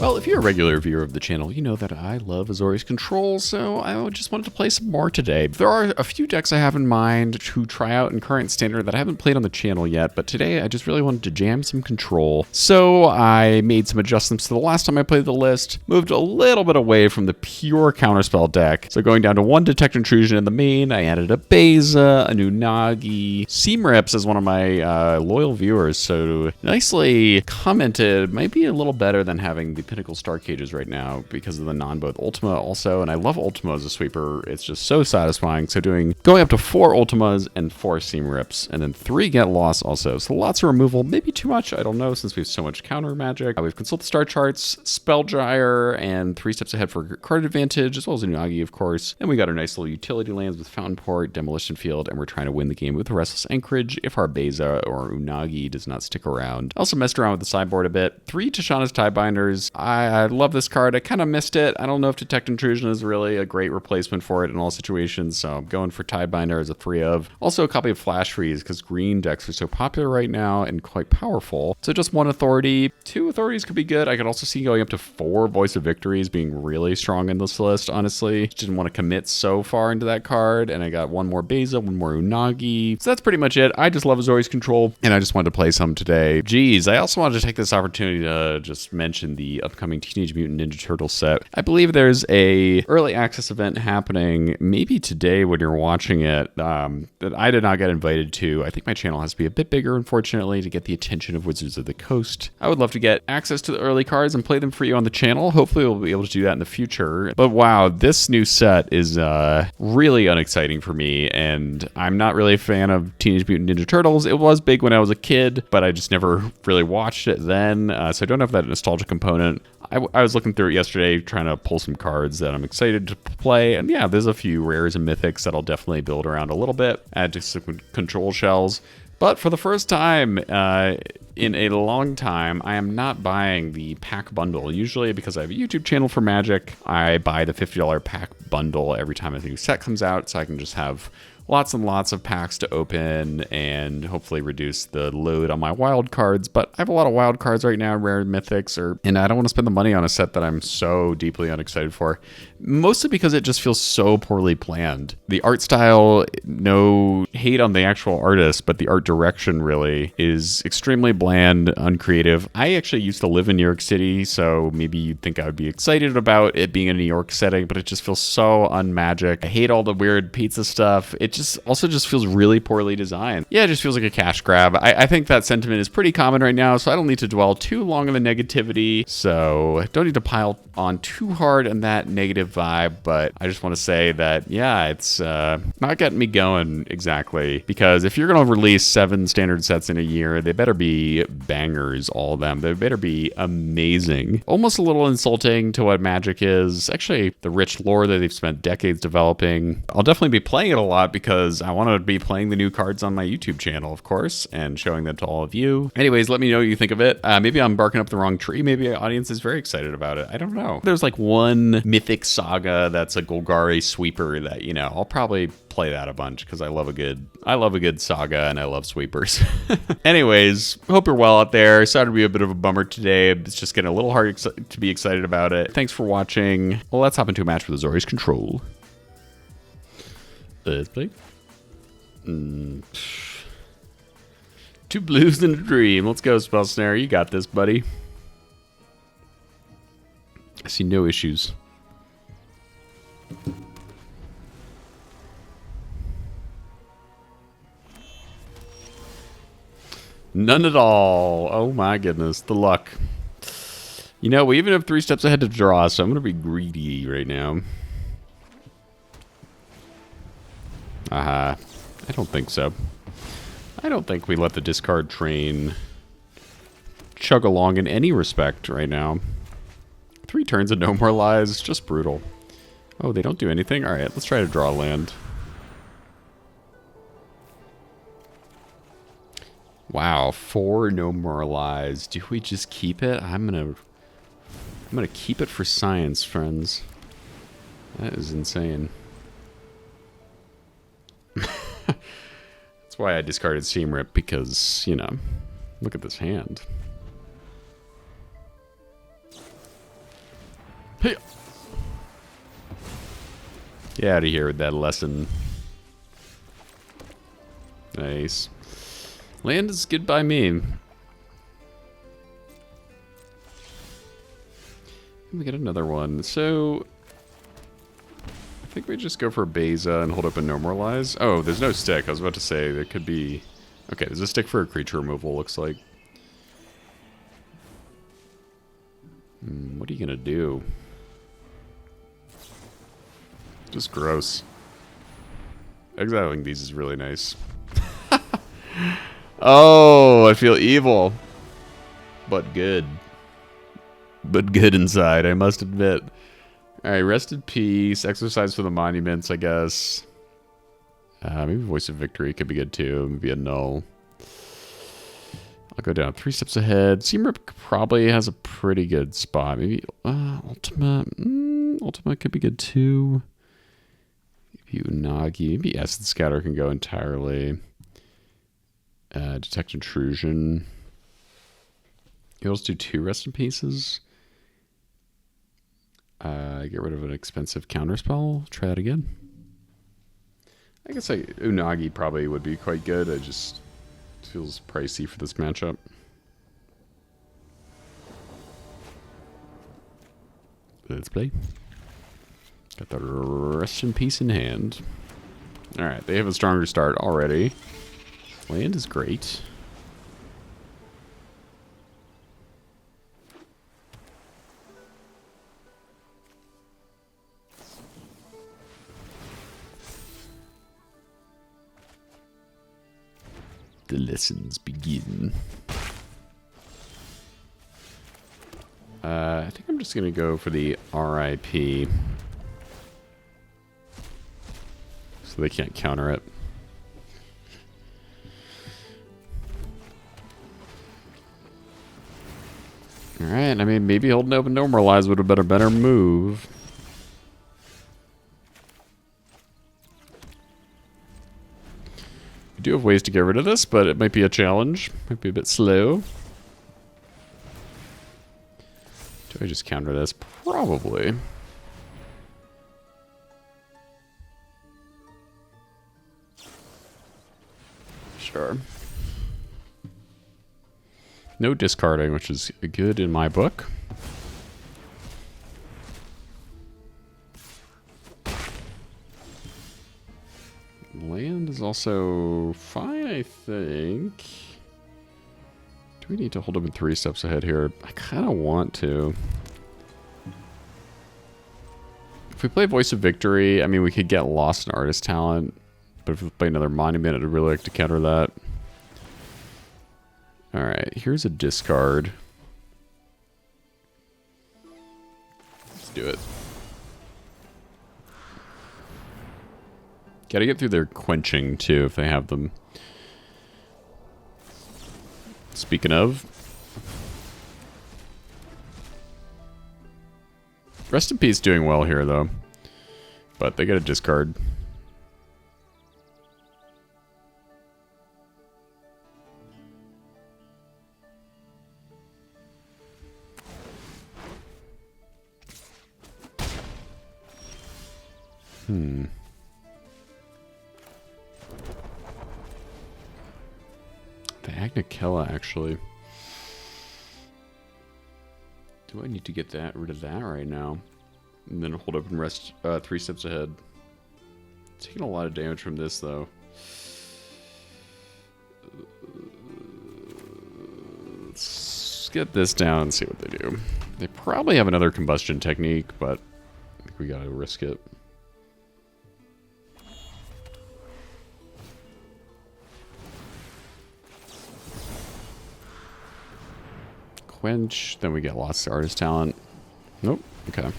Well, if you're a regular viewer of the channel, you know that I love Azorius controls, so I just wanted to play some more today. There are a few decks I have in mind to try out in current standard that I haven't played on the channel yet, but today I just really wanted to jam some control. So I made some adjustments to the last time I played the list, moved a little bit away from the pure counterspell deck. So going down to one Detect Intrusion in the main, I added a Beza, a Unagi, Seam Rips as one of my loyal viewers, so nicely commented, might be a little better than having the Pinnacle Star Cages right now because of the non-both Ultima also, and I love Ultima as a sweeper. It's just so satisfying. So going up to 4 Ultimas and 4 Seam Rips, and then 3 Get Lost also. So lots of removal, maybe too much, I don't know, since we have so much counter magic. We've Consult the Star Charts, Spell Gyre, and 3 steps ahead for card advantage, as well as Unagi, of course. And we got our nice little utility lands with Fountain Port, Demolition Field, and we're trying to win the game with Restless Anchorage if our Beza or Unagi does not stick around. I also messed around with the sideboard a bit. 3 Tishana's Tiebinders. I love this card. I kind of missed it. I don't know if Detect Intrusion is really a great replacement for it in all situations, so I'm going for Tiebinder as a 3 of. Also a copy of Flash Freeze, because green decks are so popular right now and quite powerful. So just 1 authority. 2 authorities could be good. I could also see going up to 4 Voice of Victories being really strong in this list, honestly. Just didn't want to commit so far into that card, and I got 1 more Beza, 1 more Unagi. So that's pretty much it. I just love Azorius control, and I just wanted to play some today. Geez, I also wanted to take this opportunity to just mention the upcoming Teenage Mutant Ninja Turtles set. I believe there's a early access event happening maybe today when you're watching it that I did not get invited to. I think my channel has to be a bit bigger, unfortunately, to get the attention of Wizards of the Coast. I would love to get access to the early cards and play them for you on the channel. Hopefully we'll be able to do that in the future. But wow, this new set is really unexciting for me, and I'm not really a fan of Teenage Mutant Ninja Turtles. It was big when I was a kid, but I just never really watched it then, so I don't have that nostalgia component. I was looking through it yesterday, trying to pull some cards that I'm excited to play, and yeah, there's a few rares and mythics that I'll definitely build around a little bit, add to some control shells. But for the first time in a long time, I am not buying the pack bundle. Usually, because I have a YouTube channel for Magic, I buy the $50 pack bundle every time a new set comes out, so I can just have lots and lots of packs to open and hopefully reduce the load on my wild cards. But I have a lot of wild cards right now, rare mythics, and I don't want to spend the money on a set that I'm so deeply unexcited for. Mostly because it just feels so poorly planned. The art style, no hate on the actual artist, but the art direction really is extremely bland, uncreative. I actually used to live in New York City, so maybe you'd think I would be excited about it being a New York setting, but it just feels so unmagic. I hate all the weird pizza stuff. It just feels really poorly designed. Yeah, it just feels like a cash grab. I think that sentiment is pretty common right now, so I don't need to dwell too long on the negativity. So I don't need to pile on too hard on that negative vibe, but I just want to say that, yeah, it's not getting me going exactly, because if you're going to release 7 standard sets in a year, they better be bangers, all of them. They better be amazing. Almost a little insulting to what Magic is. Actually, the rich lore that they've spent decades developing. I'll definitely be playing it a lot because I want to be playing the new cards on my YouTube channel, of course, and showing them to all of you. Anyways, let me know what you think of it. Maybe I'm barking up the wrong tree. Maybe the audience is very excited about it. I don't know. There's like one mythic saga that's a Golgari sweeper that, you know, I'll probably play that a bunch because I love a good saga and I love sweepers. Anyways, hope you're well out there. Sorry to be a bit of a bummer today. It's just getting a little hard to be excited about it. Thanks for watching. Well, let's hop into a match with Azorius control. Let's play. 2 blues and a dream. Let's go, Spell Snare. You got this, buddy. I see no issues. None at all. Oh my goodness, the luck. You know, we even have 3 steps ahead to draw, so I'm going to be greedy right now. I don't think so. I don't think we let the discard train chug along in any respect right now. 3 turns and no more lies. Just brutal. Oh, they don't do anything? Alright, let's try to draw land. Wow, 4 no more lies. Do we just keep it? I'm gonna keep it for science, friends. That is insane. That's why I discarded Seam Rip, because, you know, look at this hand. Hey. Get out of here with that lesson. Nice. Land is good by me. We get another one. So I think we just go for Beza and hold up a Normalize. Oh, there's no stick. I was about to say there could be. Okay, there's a stick for a creature removal, looks like. What are you gonna do? Just gross. Exiling these is really nice. Oh, I feel evil. But good. But good inside, I must admit. Alright, rest in peace. Exercise for the monuments, I guess. Maybe Voice of Victory could be good too. Maybe a null. I'll go down 3 steps ahead. Seamrip probably has a pretty good spot. Maybe Ultima. Ultima could be good too. Maybe Unagi. Maybe Essence Scatter can go entirely. Detect Intrusion. You also do 2 rest in pieces. Get rid of an expensive counterspell. Try that again. I guess Unagi probably would be quite good. It just feels pricey for this matchup. Let's play. Got the rest in peace in hand. Alright, they have a stronger start already. Land is great. The lessons begin. I think I'm just going to go for the RIP. So they can't counter it. Alright, I mean, maybe holding open Normalize would have been a better move. We do have ways to get rid of this, but it might be a challenge. Might be a bit slow. Do I just counter this? Probably. Sure. No discarding, which is good in my book. Land is also fine, I think. Do we need to hold up in 3 steps ahead here? I kind of want to. If we play Voice of Victory, I mean, we could get lost in Artist Talent. But if we play another Monument, I'd really like to counter that. Alright, here's a discard. Let's do it. Gotta get through their quenching, too, if they have them. Speaking of. Rest in Peace doing well here, though. But they get a discard. The Agnikella, actually. Do I need to get rid of that right now? And then hold up and rest 3 steps ahead. Taking a lot of damage from this, though. Let's get this down and see what they do. They probably have another combustion technique, but I think we gotta risk it. Quench, then we get lost to Artist Talent. Nope, okay.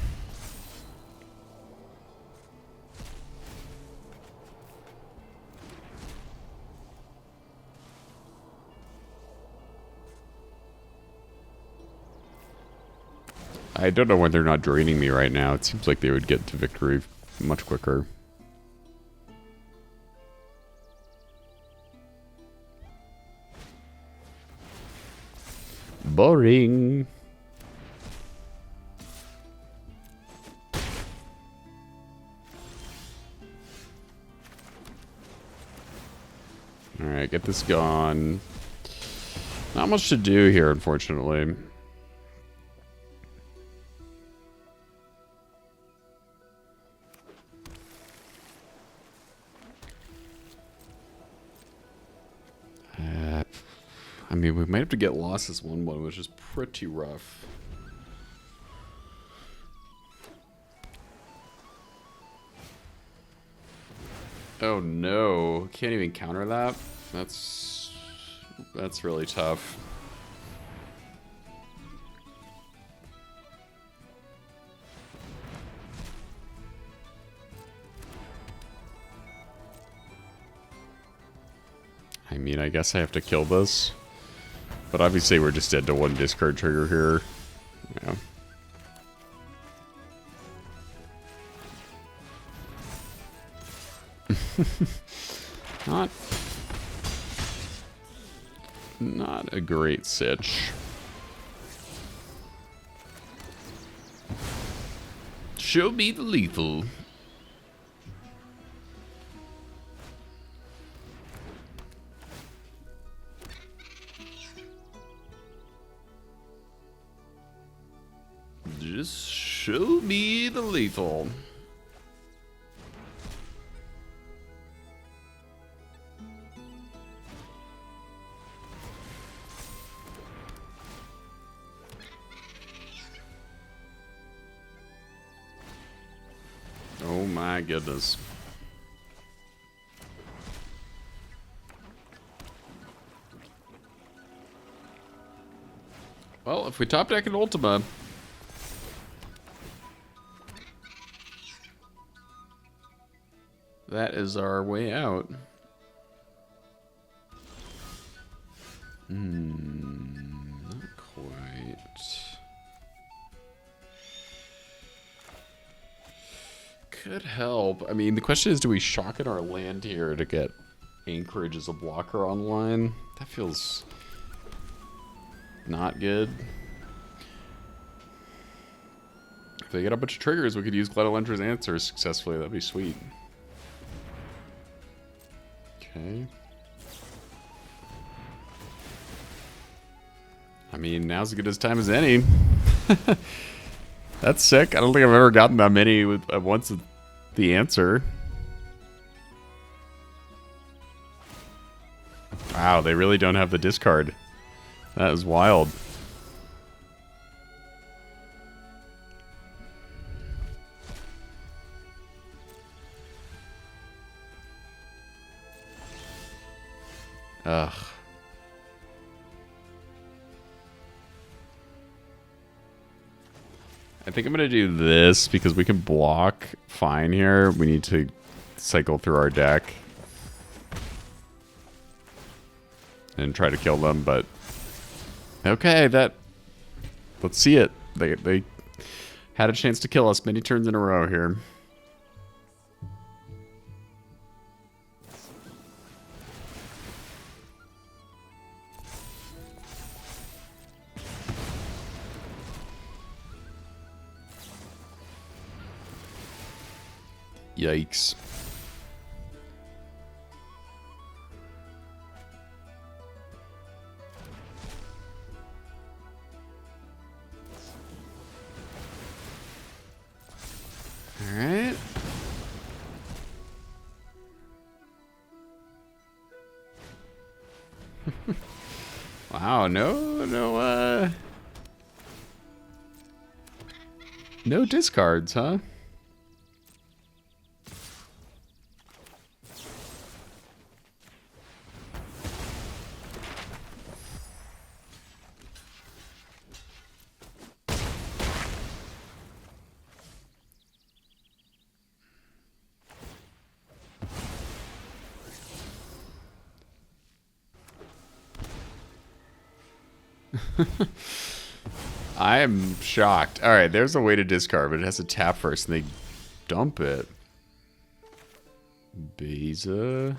I don't know why they're not draining me right now. It seems like they would get to victory much quicker. Boring. Alright, get this gone. Not much to do here, unfortunately. I mean, we might have to get lost this 1-1, which is pretty rough. Oh no, can't even counter that? That's really tough. I mean, I guess I have to kill this. But obviously we're just dead to one discard trigger here. Yeah. Not a great sitch. Show me the lethal. Just show me the lethal. Oh my goodness. Well, if we top deck an Ultima, that is our way out. Not quite. Could help. I mean, the question is, do we shock in our land here to get Anchorage as a blocker online? That feels not good. If they get a bunch of triggers, we could use Gledolendra's answers successfully. That'd be sweet. Okay. I mean, now's as good a time as any. That's sick. I don't think I've ever gotten that many with at once with the answer. Wow, they really don't have the discard. That is wild. Ugh. I think I'm going to do this because we can block fine here. We need to cycle through our deck and try to kill them, but okay, let's see it. They had a chance to kill us many turns in a row here. Yikes. All right. Wow, no discards, huh? I am shocked. All right, there's a way to discard, but it has to tap first, and they dump it. Beza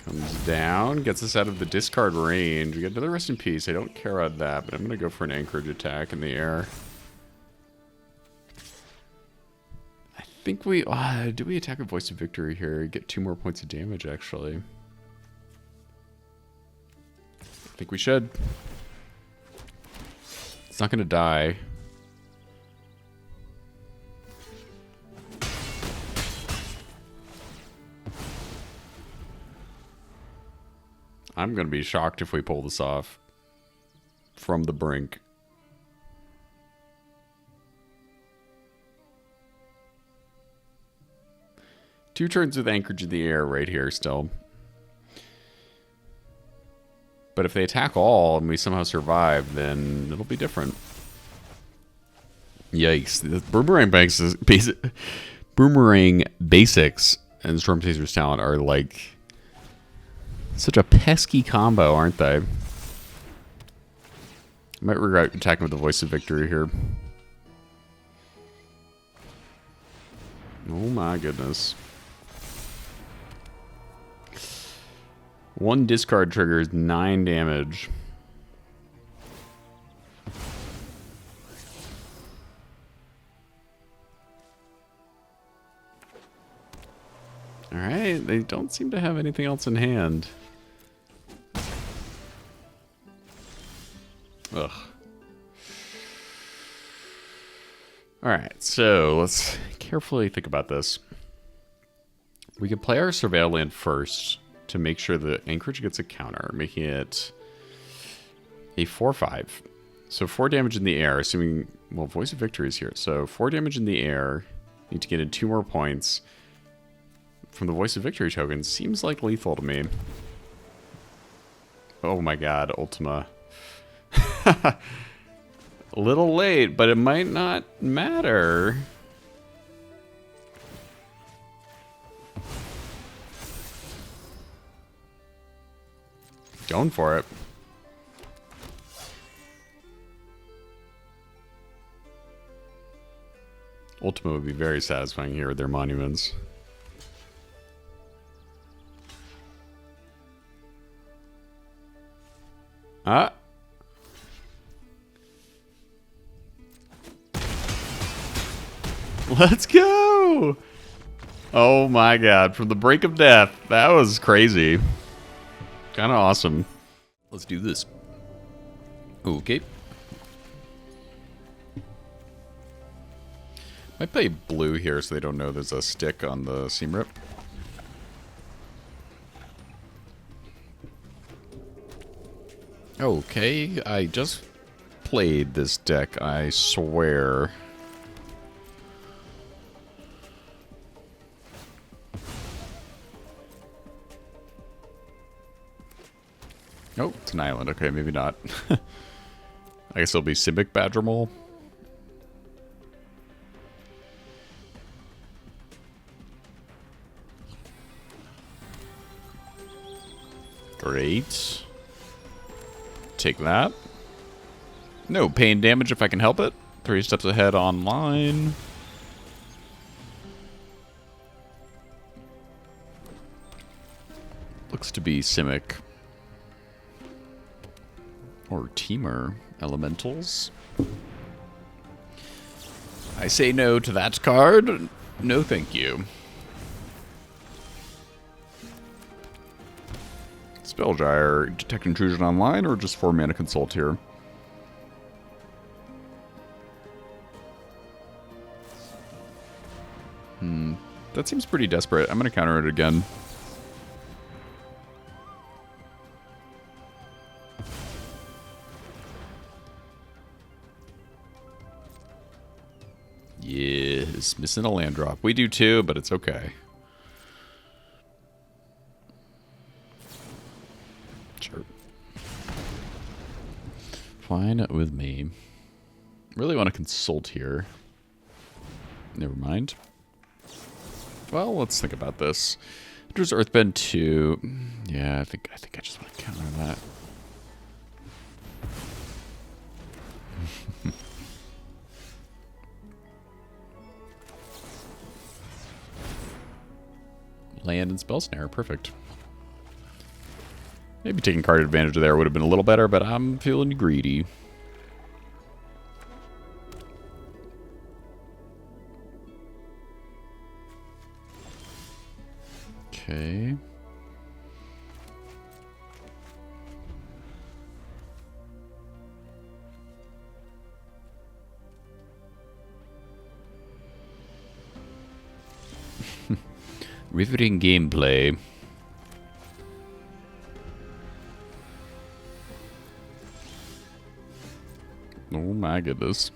comes down, gets us out of the discard range. We get another Rest in Peace. I don't care about that, but I'm going to go for an Anchorage attack in the air. I think we... do we attack with Voice of Victory here? Get 2 more points of damage, actually. think we should. It's not gonna die. I'm gonna be shocked if we pull this off from the brink. Two turns with anchorage in the air right here still. But if they attack all and we somehow survive, then it'll be different. Yikes. The boomerang basics and Storm Chaser's talent are like such a pesky combo, aren't they? I might regret attacking with the Voice of Victory here. Oh my goodness. One discard triggers 9 damage. Alright, they don't seem to have anything else in hand. Ugh. Alright, so let's carefully think about this. We could play our Surveil land first to make sure the anchorage gets a counter, making it a 4/5. So 4 damage in the air, assuming, well, Voice of Victory is here. So 4 damage in the air, need to get in 2 more points from the Voice of Victory token. Seems like lethal to me. Oh my god, Ultima. A little late, but it might not matter. Going for it. Ultima would be very satisfying here with their monuments. Ah. Let's go! Oh my god, from the brink of death. That was crazy. Kind of awesome. Let's do this. Okay. Might play blue here so they don't know there's a stick on the seam rip. Okay, I just played this deck, I swear. Oh, it's an island. Okay, maybe not. I guess it'll be Simic Badgermole. Great. Take that. No pain damage if I can help it. 3 steps ahead online. Looks to be Simic. Or Teamer Elementals. I say no to that card. No thank you. Spellgyre, Detect Intrusion online, or just 4 mana Consult here? That seems pretty desperate. I'm going to counter it again. Yes, missing a land drop. We do too, but it's okay. Sure. Fine with me. Really want to consult here. Never mind. Well, let's think about this. There's Earthbend 2. Yeah, I think I just want to counter that. Land and Spell Snare, perfect. Maybe taking card advantage there would have been a little better, but I'm feeling greedy. Okay. Riveting gameplay. Oh my goodness.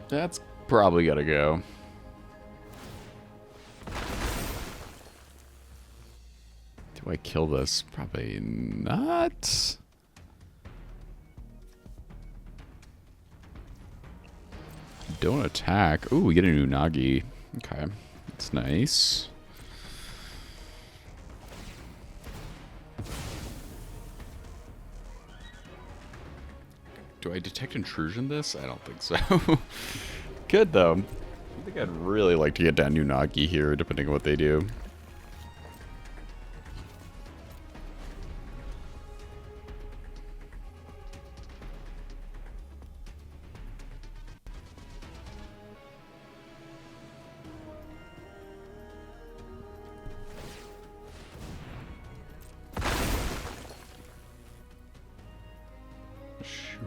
That's probably gotta go. Do I kill this? Probably not. Don't attack. Ooh, we get a new Nagi. Okay, that's nice. Do I detect intrusion this? I don't think so. Good though. I think I'd really like to get down new Nagi here, depending on what they do.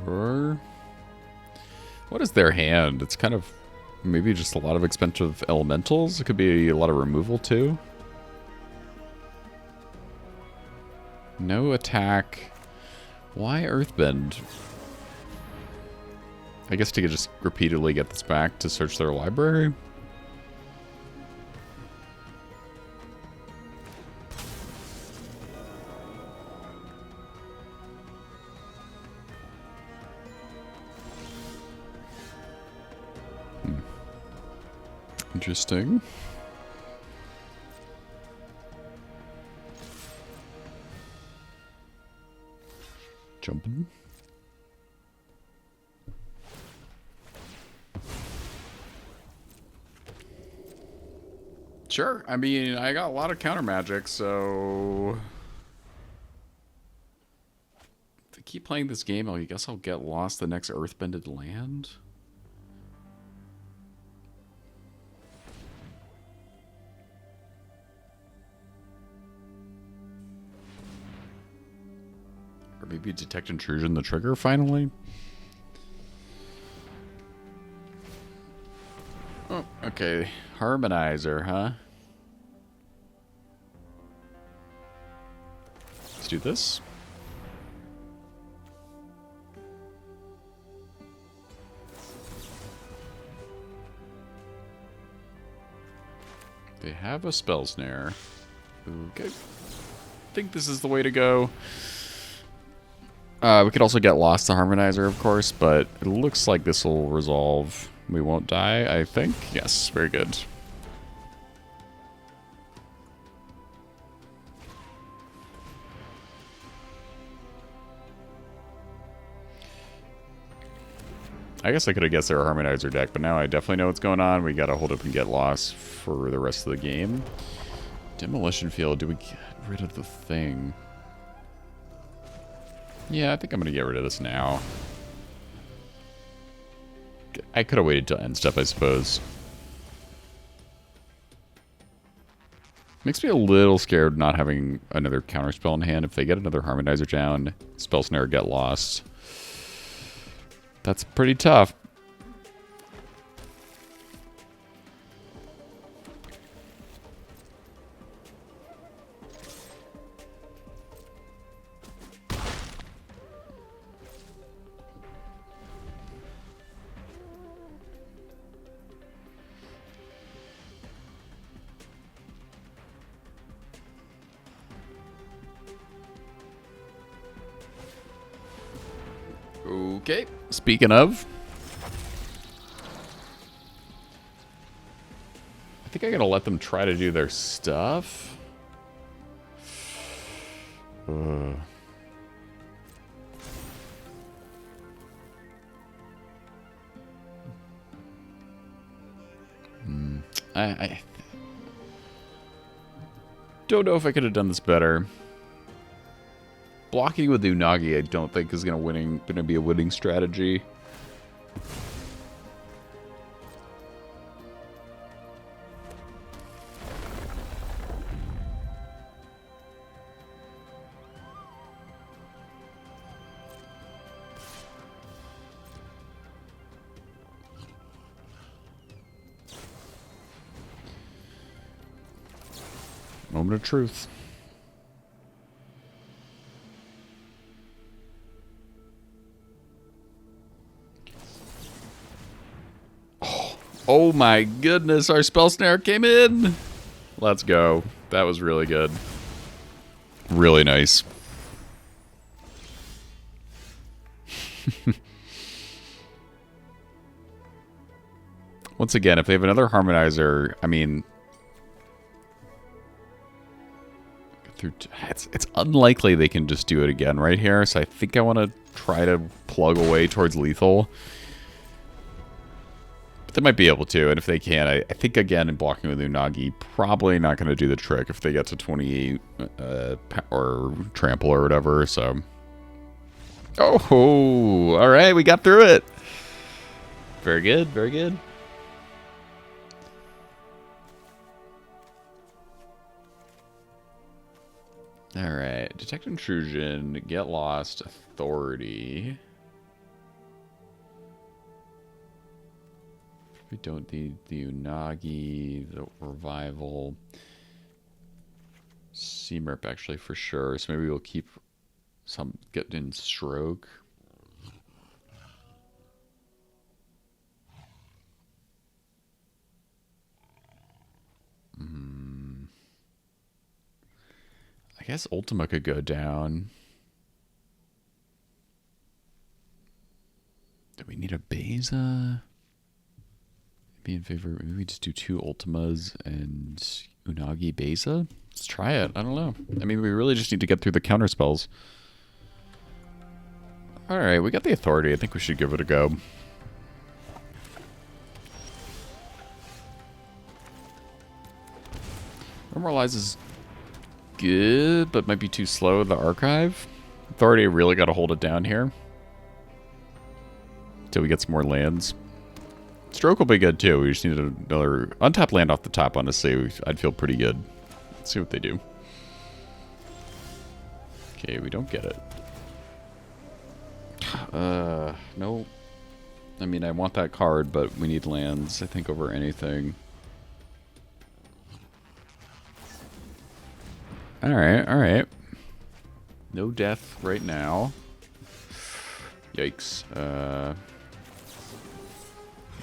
Sure. What is their hand? It's kind of maybe just a lot of expensive elementals. It could be a lot of removal too. No attack. Why Earthbend? I guess to just repeatedly get this back to search their library. Interesting. Jumping. Sure. I mean, I got a lot of counter magic, so if I keep playing this game, I guess I'll get lost the next earthbended land. Or maybe detect intrusion the trigger finally. Oh, okay. Harmonizer, huh? Let's do this. They have a spell snare. Okay. I think this is the way to go. We could also get lost to Harmonizer, of course, but it looks like this will resolve. We won't die, I think. Yes, very good. I guess I could have guessed they're a Harmonizer deck, but now I definitely know what's going on. We gotta hold up and get lost for the rest of the game. Demolition Field, do we get rid of the thing? Yeah, I think I'm gonna get rid of this now. I could have waited till end step, I suppose. Makes me a little scared not having another counterspell in hand. If they get another Harmonizer down, Spell Snare, get lost. That's pretty tough. Okay, speaking of, I think I gotta let them try to do their stuff. I don't know if I could have done this better. Blocking with Unagi, I don't think is gonna be a winning strategy. Moment of truth. Oh my goodness, our spell snare came in. Let's go. That was really good. Really nice. Once again, if they have another harmonizer, I mean, it's unlikely they can just do it again right here. So I think I want to try to plug away towards lethal. But they might be able to, and if they can, I think again in blocking with Unagi, probably not going to do the trick if they get to 28 or trample or whatever. So, oh, all right, we got through it. Very good, very good. Alright, detect intrusion, get lost, authority. We don't need the Unagi, the revival. CMRP actually for sure, so maybe we'll keep some get in stroke. I guess Ultima could go down. Do we need a Beza? Be in favor. Maybe we just do 2 Ultimas and Unagi Beza? Let's try it. I don't know. I mean, we really just need to get through the counter spells. Alright, we got the authority. I think we should give it a go. Memorialize is good, but might be too slow with the archive. Authority really got to hold it down here. Till we get some more lands. Stroke will be good too. We just need another untapped land off the top, honestly. I'd feel pretty good. Let's see what they do. Okay, we don't get it. No. I mean, I want that card, but we need lands, I think, over anything. Alright, alright. No death right now. Yikes.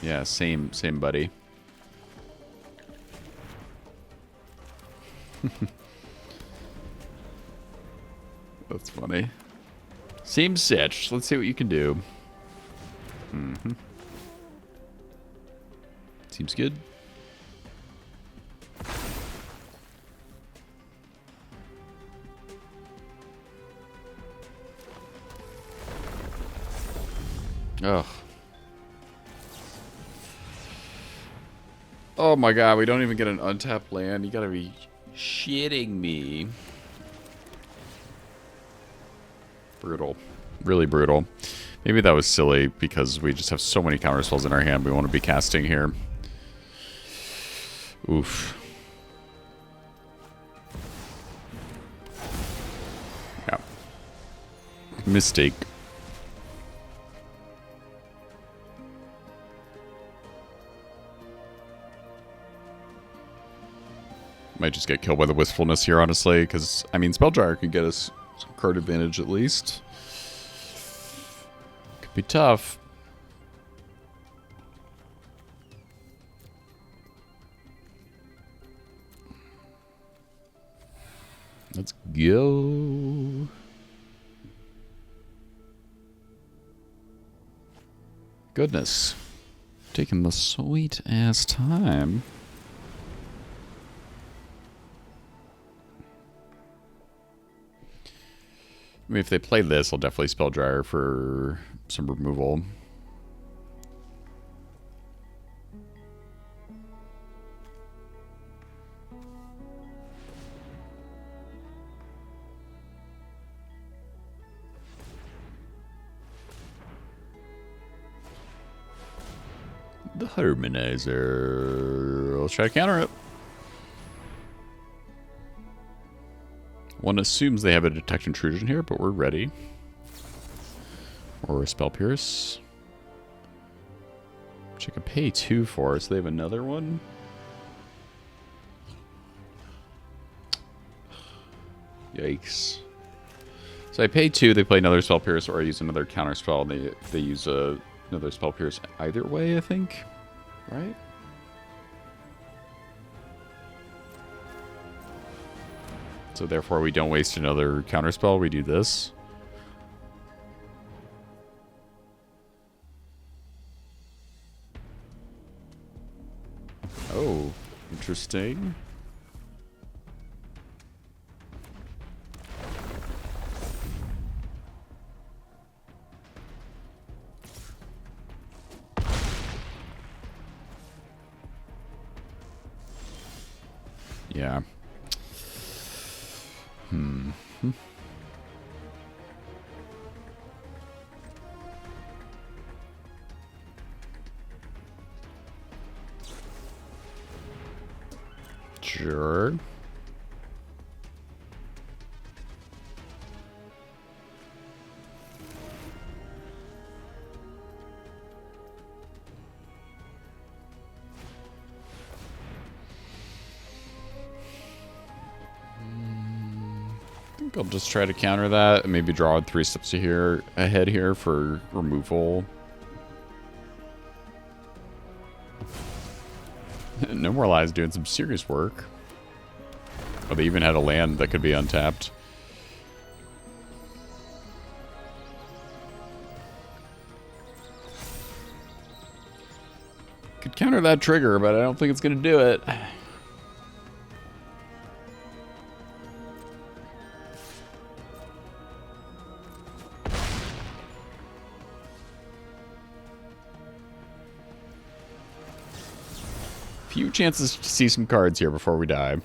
Yeah, same buddy. That's funny. Same sitch. Let's see what you can do. Seems good. Ugh. Oh my god, we don't even get an untapped land. You gotta be shitting me. Brutal. Really brutal. Maybe that was silly because we just have so many counterspells in our hand we want to be casting here. Oof. Yeah. Mistake. Might just get killed by the wistfulness here, honestly, because, I mean, Spelljire can get us some card advantage at least. Could be tough. Let's go. Goodness. Taking the sweet ass time. I mean, if they play this, I'll definitely Spelljire for some removal. The Harmonizer. Let's try to counter it. One assumes they have a Detect Intrusion here, but we're ready. Or a Spell Pierce. Which I could pay 2 for, so they have another one. Yikes. So I pay 2, they play another Spell Pierce, or I use another counter spell. They use another Spell Pierce either way, I think. Right? So therefore we don't waste another counter spell, we do this. Oh, interesting. Yeah. Sure. I think I'll just try to counter that and maybe draw 3 steps ahead here for removal. No More Lies doing some serious work. Oh, they even had a land that could be untapped. Could counter that trigger, but I don't think it's going to do it. Few chances to see some cards here before we die.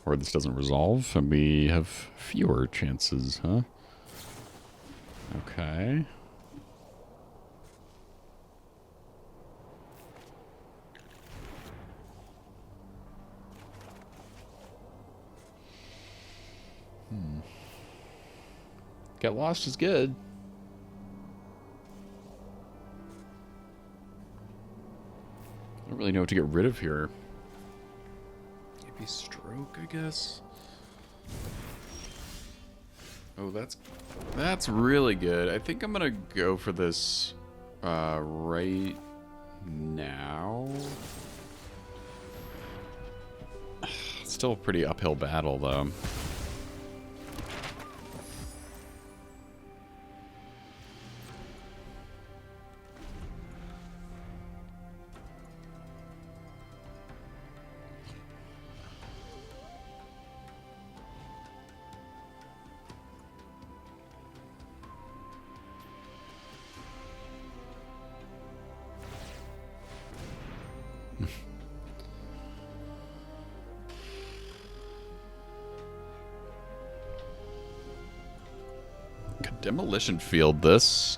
Or this doesn't resolve, and we have fewer chances, huh? Okay. Get Lost is good. I don't really know what to get rid of here. Maybe Stroke, I guess. Oh, that's really good. I think I'm gonna go for this right now. Still a pretty uphill battle, though. Demolition Field this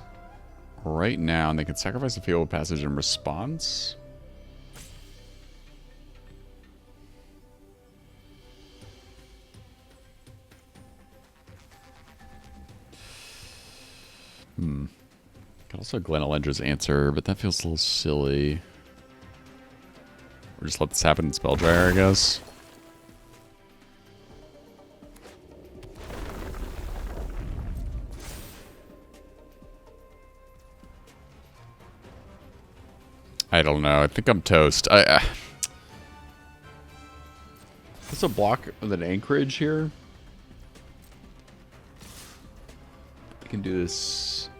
right now, and they can sacrifice the Field of Passage in response. Could also Glen Elendra's Answer, but that feels a little silly. Or just let this happen in Spelldryer, I guess. I don't know. I think I'm toast. What's a block with an anchorage here? I can do this.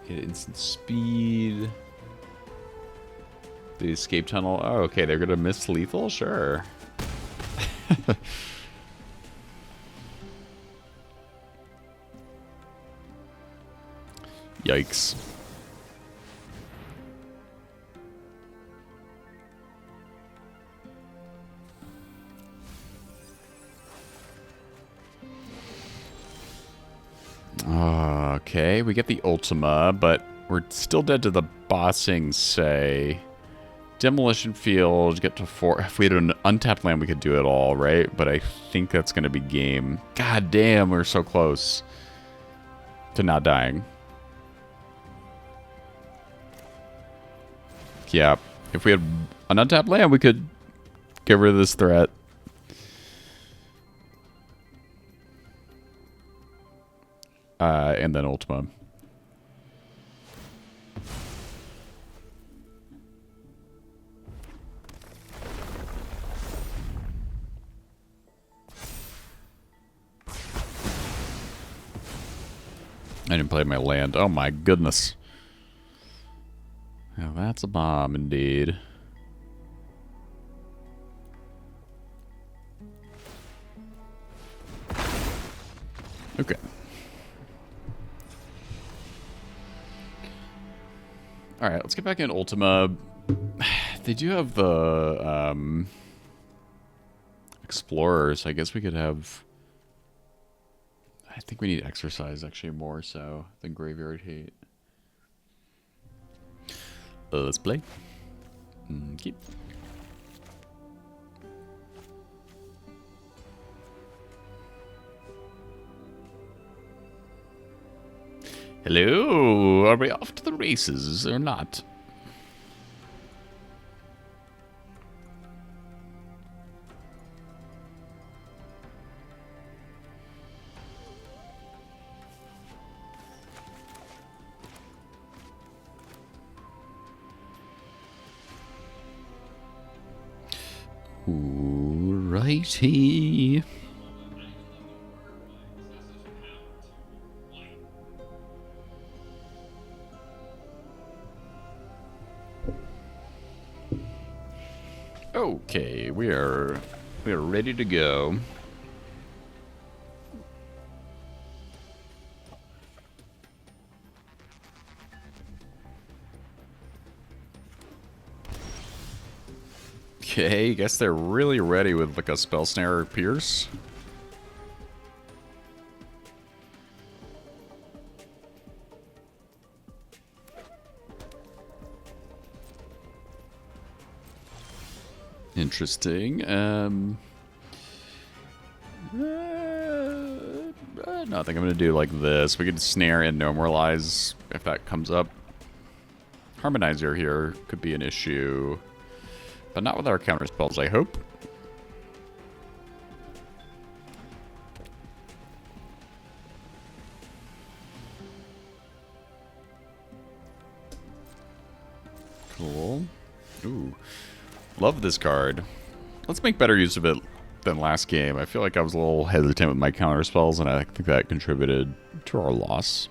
Get instant speed. The escape tunnel. Oh, okay. They're gonna miss lethal. Sure. Yikes. Okay, we get the Ultima, but we're still dead to the bossing, say. Demolition Field, get to 4. If we had an untapped land, we could do it all, right? But I think that's going to be game. God damn, we're so close to not dying. Yeah, if we had an untapped land, we could Get rid of this threat. And then Ultima. I didn't play my land. Oh my goodness. Now that's a bomb indeed. Okay. Alright, let's get back in Ultima. They do have the Explorers. I guess we could have... I think we need Exercise actually more so than Graveyard Hate. Let's play. Keep. Hello, are we off to the races or not? Righty. Okay, we are ready to go. Okay, guess they're really ready with like a Spell Snare or Pierce. Interesting. No, I think I'm gonna do like this. We could snare and normalize if that comes up. Harmonizer here could be an issue. But not with our counter spells, I hope. Cool. Ooh. Love this card. Let's make better use of it than last game. I feel like I was a little hesitant with my counter spells, and I think that contributed to our loss.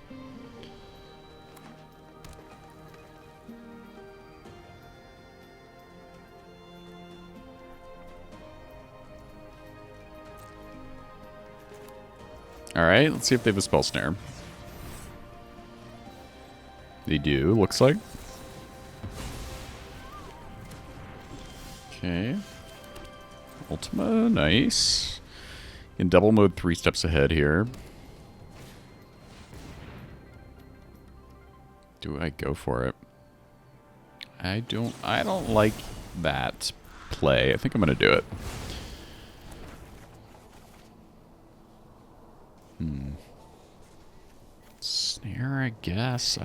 Alright, let's see if they have a Spell Snare. They do, looks like. Okay. Ultima, nice. In double mode 3 steps ahead here. Do I go for it? I don't like that play. I think I'm gonna do it. Snare, I guess.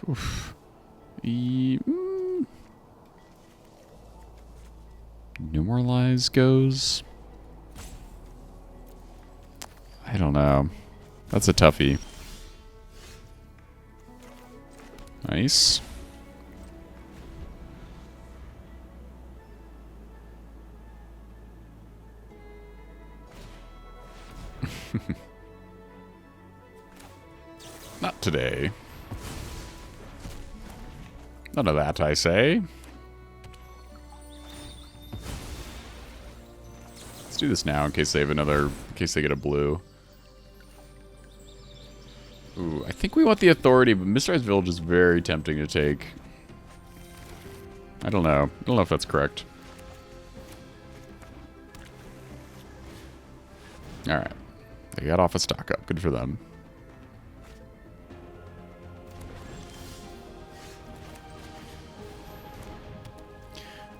Oof. Normalize goes. I don't know. That's a toughie. Nice. Not today. None of that, I say. Let's do this now in case they have another, in case they get a blue. Ooh, I think we want the Authority, but Mistrized Village is very tempting to take. I don't know. I don't know if that's correct. Alright. They got off a stock up. Good for them.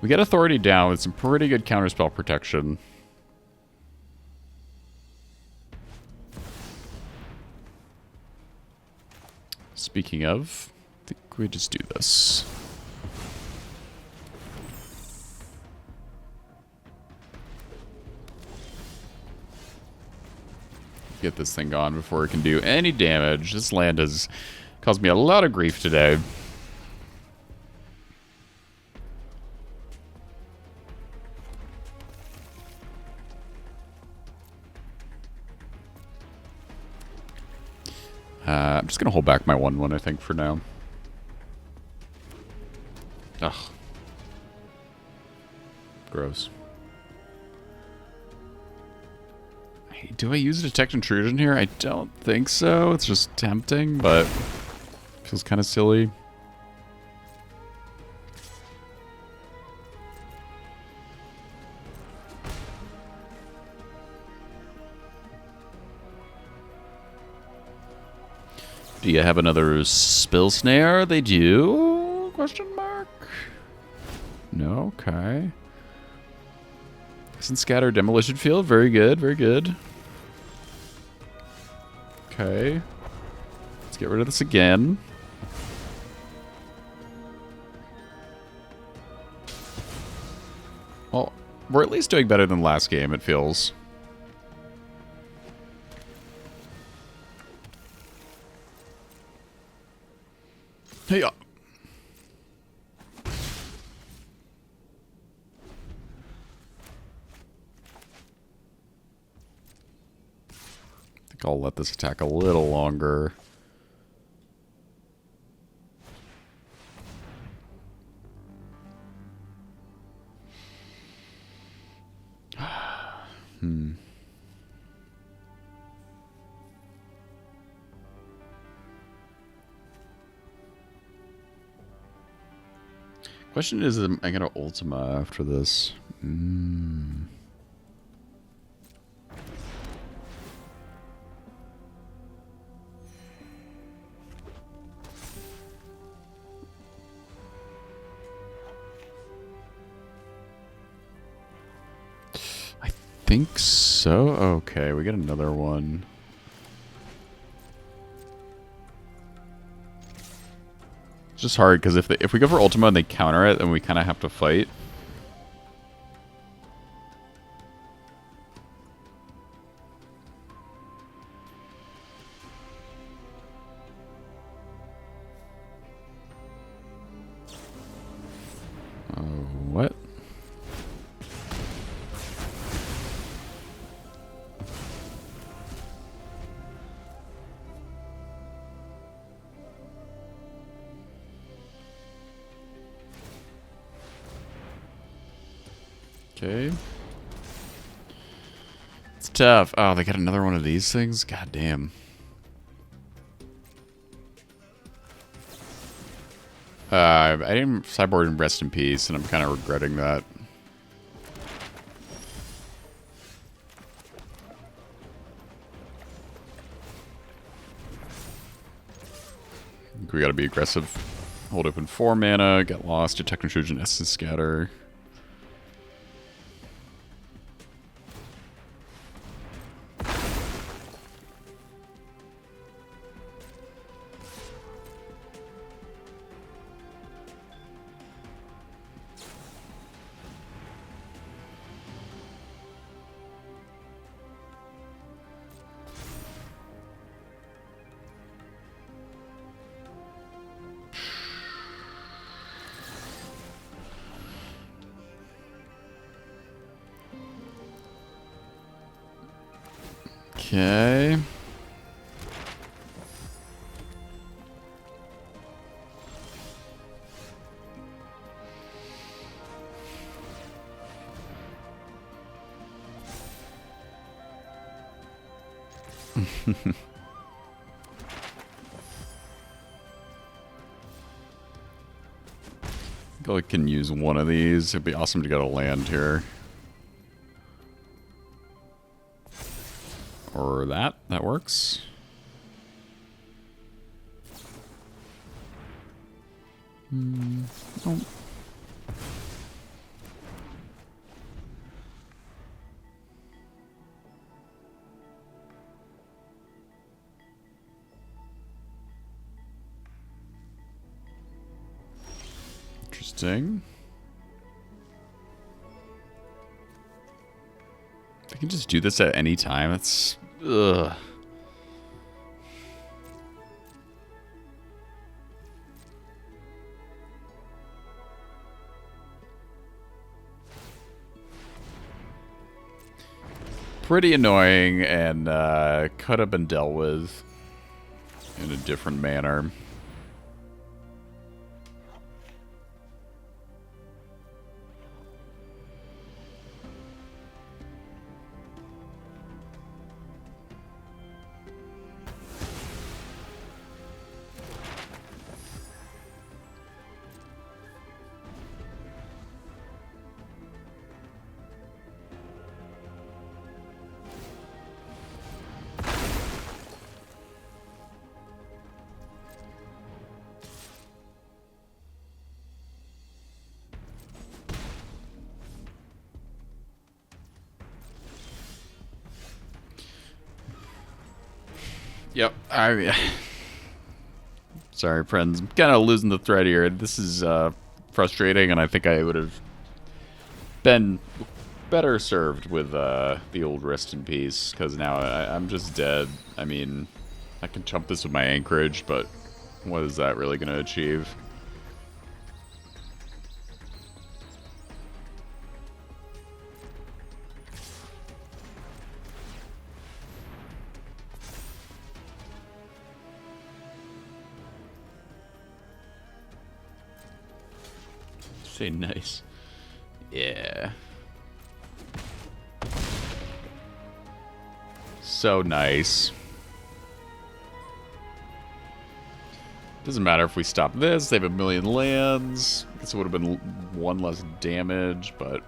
We get Authority down with some pretty good counterspell protection. Speaking of, I think we just do this. get this thing gone before it can do any damage. This land has caused me a lot of grief today. I'm just going to hold back my 1/1, I think, for now. Ugh. Gross. Do I use Detect Intrusion here? I don't think so. It's just tempting, but feels kind of silly. Do you have another Spill Snare? They do? Question mark? No? Okay. Isn't Scatter Demolition Field? Very good, very good. Okay. Let's get rid of this again. Well, we're at least doing better than last game, it feels. Hey, I'll let this attack a little longer. Question is, am I gonna Ultima after this? I think so. Okay, we get another one. It's just hard because if we go for Ultima and they counter it, then we kind of have to fight. What? Okay. It's tough. Oh, they got another one of these things? God damn. I didn't sideboard and rest in peace, and I'm kind of regretting that. I think we gotta be aggressive. Hold open 4 mana, get lost, Detect Intrusion, Essence Scatter. Okay. I can use one of these. It'd be awesome to get a land here. Or that. That works. Oh. Interesting. I can just do this at any time. It's ugh. pretty annoying and could have been dealt with in a different manner. Yep, sorry, friends. I'm kind of losing the thread here. This is frustrating, and I think I would have been better served with the old rest in peace, because now I'm just dead. I mean, I can chump this with my anchorage, but what is that really going to achieve? Say nice. Yeah. So nice. Doesn't matter if we stop this. They have a million lands. I guess it would have been one less damage, but...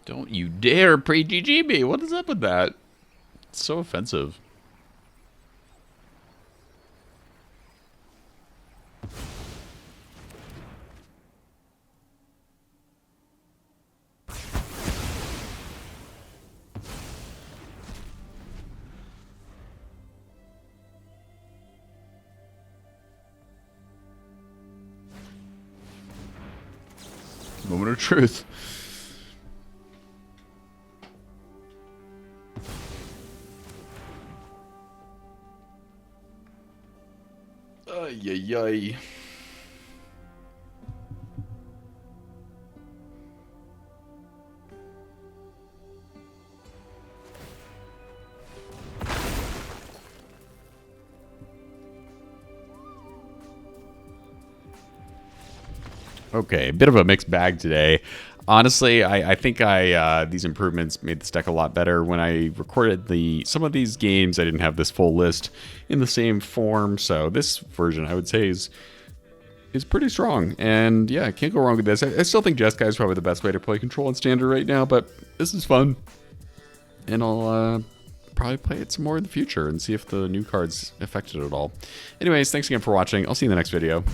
Don't you dare pre-GG me. What is up with that? It's so offensive. Moment of truth. Yay. Okay, a bit of a mixed bag today. Honestly, I think these improvements made this deck a lot better. When I recorded some of these games, I didn't have this full list in the same form, so this version I would say is pretty strong. And yeah, I can't go wrong with this. I still think Jeskai is probably the best way to play Control on Standard right now, but this is fun. And I'll probably play it some more in the future and see if the new cards affected it at all. Anyways, thanks again for watching. I'll see you in the next video.